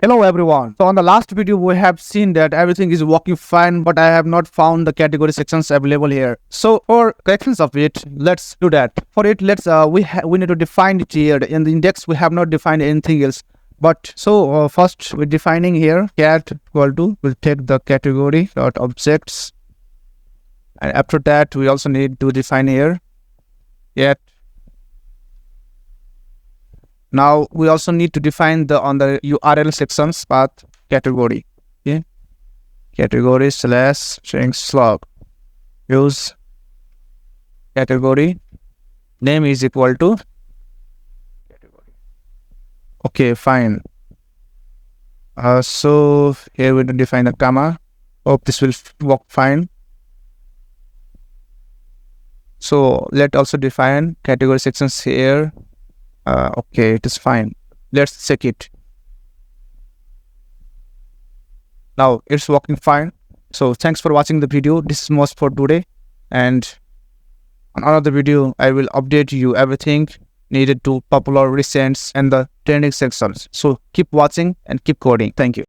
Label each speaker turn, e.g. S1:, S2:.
S1: Hello everyone. So on the last video we have seen that everything is working fine, but I have not found the category sections available here. So for corrections of it, let's do that. For it, we need to define it here. In the index we have not defined anything else. But so first we're defining here cat equal to, we'll take the category dot objects, and after that we also need to define here cat. Now we also need to define on the URL sections path category. Okay, category / string slug. Use category name is equal to category. Okay, fine. So here we define a comma. Hope this will work fine. So let's also define category sections here. Okay, it is fine. Let's check it. Now it's working fine. So thanks for watching the video. This is most for today, and on another video I will update you everything needed to popular recents and the trending sections. So keep watching and keep coding. Thank you.